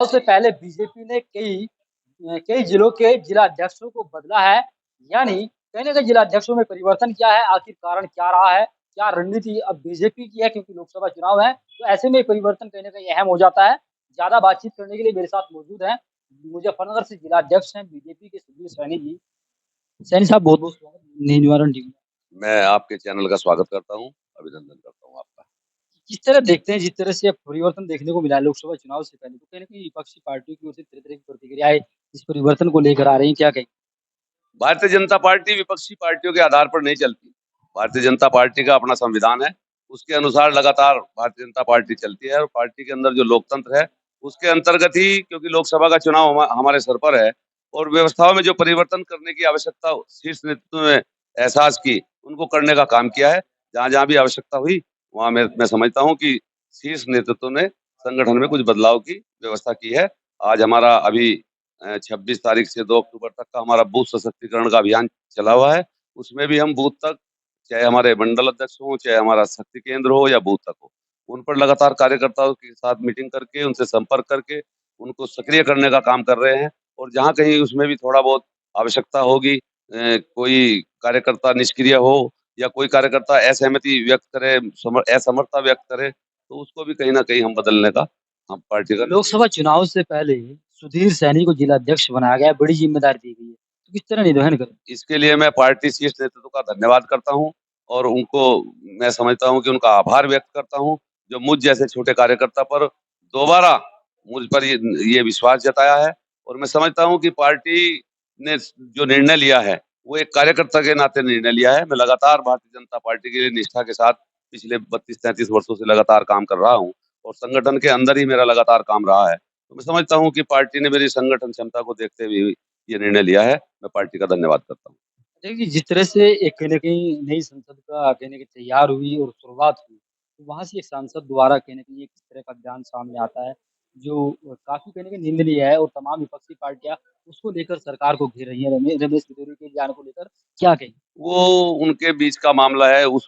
उससे पहले बीजेपी ने कई जिलों के जिला अध्यक्षों को बदला है, यानी कहीं न कहीं जिला अध्यक्षों में परिवर्तन किया है। आखिर कारण क्या रहा है? क्या रणनीति अब बीजेपी की है क्योंकि लोकसभा चुनाव है, तो ऐसे में परिवर्तन कहीं न कहीं अहम हो जाता है। ज़्यादा बातचीत करने के लिए मेरे साथ मौजूद हैं, मुज़फ्फरनगर से जिला अध्यक्ष हैं बीजेपी के सुधीर सैनी जी। सैनी साहब बहुत-बहुत स्वागत न्यूज़ निवारण टीवी में। मैं आपके चैनल का स्वागत करता हूँ, अभिनंदन करता हूँ आपका। किस तरह देखते हैं जिस तरह से अब परिवर्तन देखने को मिला है लोकसभा चुनाव से पहले, तो कहीं न कहीं विपक्षी पार्टियों की ओर से तरह-तरह की प्रतिक्रियाएँ इस परिवर्तन को लेकर आ रही हैं, क्या कहेंगे? भारतीय जनता पार्टी विपक्षी पार्टियों के आधार पर नहीं चलती। भारतीय जनता पार्टी का अपना संविधान है, उसके अनुसार लगातार भारतीय जनता पार्टी चलती है और पार्टी के अंदर जो लोकतंत्र है, उसके अंतर्गत ही क्योंकि लोकसभा का चुनाव हमारे सर पर है और व्यवस्थाओं में जो परिवर्तन करने की आवश्यकता शीर्ष नेतृत्व ने एहसास की, उनको करने का काम किया है। जहाँ-जहाँ भी आवश्यकता हुई, वहाँ मैं समझता हूँ कि शीर्ष नेतृत्व ने संगठन में कुछ बदलाव की व्यवस्था की है। आज हमारा अभी 26 तारीख से 2 अक्टूबर तक का हमारा बूथ सशक्तिकरण का अभियान चला हुआ है। उसमें भी हम बूथ तक, चाहे हमारे मंडल अध्यक्ष हों, चाहे हमारा शक्ति केंद्र हो या बूथ तक हो, उन पर लगातार कार्यकर्ताओं के साथ मीटिंग करके, उनसे संपर्क करके, उनको सक्रिय करने का काम कर रहे हैं और जहाँ कहीं उसमें भी थोड़ा बहुत आवश्यकता होगी, कोई कार्यकर्ता निष्क्रिय हो या कोई कार्यकर्ता असहमति व्यक्त करे, असमर्थता व्यक्त करे, तो उसको भी कहीं न कहीं हम बदलने का हम पार्टी का लोकसभा चुनाव से पहले सुधीर सैनी को जिला अध्यक्ष बनाया गया है, बड़ी ज़िम्मेदारी दी गई है। तो किस तरह निर्वहन करें? इसके लिए मैं पार्टी शीर्ष नेतृत्व का धन्यवाद करता हूँ और उनको मैं समझता हूँ कि उनका आभार व्यक्त करता हूँ, जो मुझ जैसे छोटे कार्यकर्ता पर दोबारा मुझ पर ये विश्वास जताया है और मैं समझता हूँ कि पार्टी ने जो निर्णय लिया है, वो एक कार्यकर्ता के नाते निर्णय लिया है। मैं लगातार भारतीय जनता पार्टी के लिए निष्ठा के साथ पिछले 32-33 वर्षों से लगातार काम कर रहा हूँ और संगठन के अंदर ही मेरा लगातार काम रहा है। तो मैं समझता हूँ कि पार्टी ने मेरी संगठन क्षमता को देखते हुए ये निर्णय लिया है। मैं पार्टी का धन्यवाद करता हूँ। देखिए, जिस तरह से एक कहीं न कहीं नई संसद का कहीं न कहीं तैयार हुई और शुरुआत हुई, तो वहाँ से एक सांसद द्वारा कहीं न कहीं एक इस तरह का बयान सामने आता है, जो काफ़ी कहीं न कहीं निंदनीय है और तमाम विपक्षी पार्टियाँ उसको लेकर सरकार को घेर रही हैं। रमेश बिधूरी के बयान को लेकर क्या कहेंगे? वो उनके बीच का मामला है, उस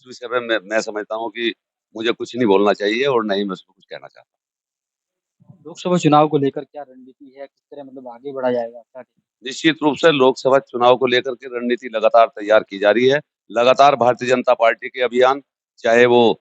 विषय में मैं समझता हूँ कि मुझे कुछ नहीं बोलना चाहिए और ना ही मैं उसमें कुछ कहना चाहता हूँ। लोकसभा चुनाव को लेकर क्या रणनीति है? किस तरह मतलब आगे बढ़ा जाएगा? क्या कहेंगे? निश्चित रूप से लोकसभा चुनाव को लेकर के रणनीति लगातार तैयार की जा रही है। लगातार भारतीय जनता पार्टी के अभियान, चाहे वो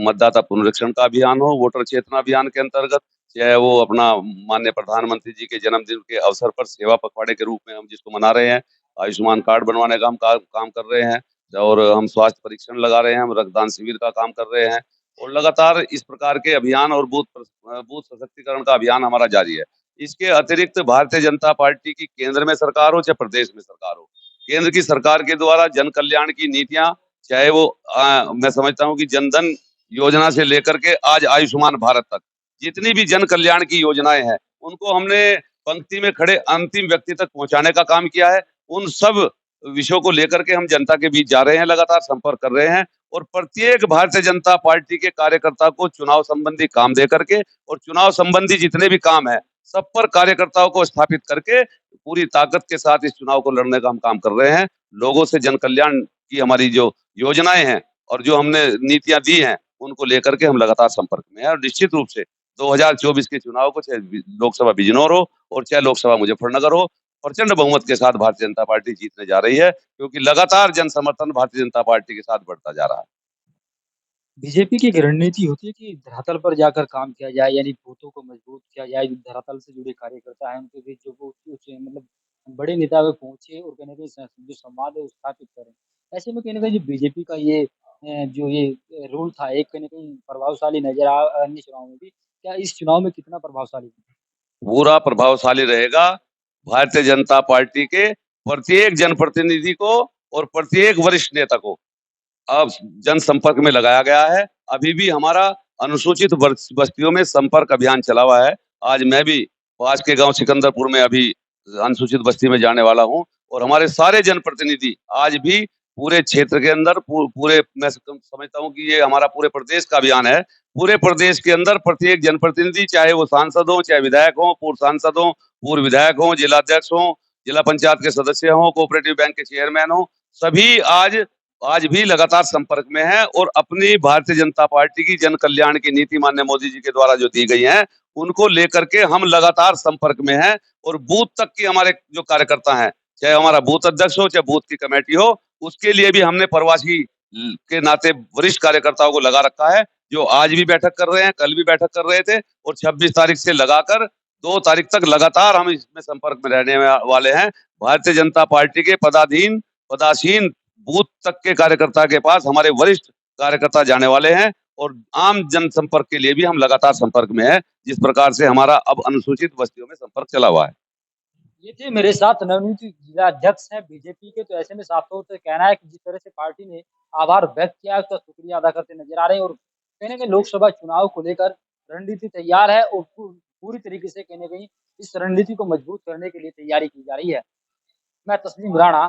मतदाता पुनरीक्षण का अभियान हो, वोटर चेतना अभियान के अंतर्गत, चाहे वो अपना माननीय प्रधानमंत्री जी के जन्मदिन के अवसर पर सेवा पखवाड़े के रूप में हम जिसको मना रहे हैं, आयुष्मान कार्ड बनवाने का हम काम कर रहे हैं और हम स्वास्थ्य परीक्षण लगा रहे हैं, हम रक्तदान शिविर का काम कर रहे हैं और लगातार इस प्रकार के अभियान और बूथ सशक्तिकरण का अभियान हमारा जारी है। इसके अतिरिक्त भारतीय जनता पार्टी की केंद्र में सरकार हो चाहे प्रदेश में सरकार हो, केंद्र की सरकार के द्वारा जन कल्याण की नीतियां, चाहे वो मैं समझता हूं कि जनधन योजना से लेकर के आज आयुष्मान भारत तक जितनी भी जन कल्याण की योजनाएं हैं, उनको हमने पंक्ति में खड़े अंतिम व्यक्ति तक पहुंचाने का काम किया है। उन सब विषयों को लेकर के हम जनता के बीच जा रहे हैं, लगातार संपर्क कर रहे हैं और प्रत्येक भारतीय जनता पार्टी के कार्यकर्ता को चुनाव संबंधी काम दे करके और चुनाव संबंधी जितने भी काम है, सब पर कार्यकर्ताओं को स्थापित करके पूरी ताकत के साथ इस चुनाव को लड़ने का हम काम कर रहे हैं। लोगों से जन कल्याण की हमारी जो योजनाएं हैं और जो हमने नीतियां दी हैं, उनको लेकर के हम लगातार संपर्क में हैं और निश्चित रूप से 2024 के चुनाव को चाहे लोकसभा बिजनौर हो और चाहे लोकसभा मुजफ्फरनगर हो, प्रचंड बहुमत के साथ भारतीय जनता पार्टी जीतने जा रही है क्योंकि लगातार जन समर्थन भारतीय जनता पार्टी के साथ बढ़ता जा रहा है। बीजेपी की एक रणनीति होती है कि धरातल पर जाकर काम किया जाए, यानी बूथों को मजबूत किया जाए, जो धरातल से जुड़े कार्यकर्ता हैं, उनके बीच जो वो कुछ मतलब बड़े नेता वे पहुँचे और कहीं न कहीं जो संवाद है, वो स्थापित करें। ऐसे में कहीं न कहीं जो बीजेपी का ये जो ये रूल था, एक कहीं न कहीं प्रभावशाली नज़र अन्य चुनाव में भी। क्या इस चुनाव में कितना प्रभावशाली है? पूरा प्रभावशाली रहेगा। भारतीय जनता पार्टी के प्रत्येक जनप्रतिनिधि को और प्रत्येक वरिष्ठ नेता को अब जनसंपर्क में लगाया गया है। अभी भी हमारा अनुसूचित बस्तियों में संपर्क अभियान चला हुआ है। आज मैं भी पास के गांव सिकंदरपुर में अभी अनुसूचित बस्ती में जाने वाला हूं और हमारे सारे जनप्रतिनिधि आज भी पूरे क्षेत्र के अंदर पूरे मैं समझता हूं कि ये हमारा पूरे प्रदेश का अभियान है। पूरे प्रदेश के अंदर प्रत्येक जनप्रतिनिधि, चाहे वो सांसद हो, चाहे विधायक हो, पूर्व सांसद हो, पूर्व विधायक हो, जिला अध्यक्ष हो, जिला पंचायत के सदस्य हो, कोऑपरेटिव बैंक के चेयरमैन हो, सभी आज आज भी लगातार संपर्क में है और अपनी भारतीय जनता पार्टी की जन कल्याण की नीति माननीय मोदी जी के द्वारा जो दी गई है, उनको लेकर के हम लगातार संपर्क में हैं और बूथ तक की हमारे जो कार्यकर्ता हैं, चाहे हमारा बूथ अध्यक्ष हो, चाहे बूथ की कमेटी हो, उसके लिए भी हमने प्रवासी के नाते वरिष्ठ कार्यकर्ताओं को लगा रखा है, जो आज भी बैठक कर रहे हैं, कल भी बैठक कर रहे थे और 26 तारीख से लगाकर 2 तारीख तक लगातार हम इसमें संपर्क में रहने वाले हैं। भारतीय जनता पार्टी के पदासीन बूथ तक के कार्यकर्ता के पास हमारे वरिष्ठ कार्यकर्ता जाने वाले हैं और आम जनसंपर्क के लिए भी हम लगातार संपर्क में है, जिस प्रकार से हमारा अब अनुसूचित बस्तियों में संपर्क चला हुआ है। ये थे मेरे साथ नवनियुक्त जिला अध्यक्ष हैं बीजेपी के। तो ऐसे में साफ तौर से कहना है कि जिस तरह से पार्टी ने आभार व्यक्त किया है, उसका शुक्रिया अदा करते नजर आ रहे हैं और कहीं न कहीं लोकसभा चुनाव को लेकर रणनीति तैयार है और पूरी तरीके से कहीं न कहीं इस रणनीति को मजबूत करने के लिए तैयारी की जा रही है। मैं तस्लीम राणा,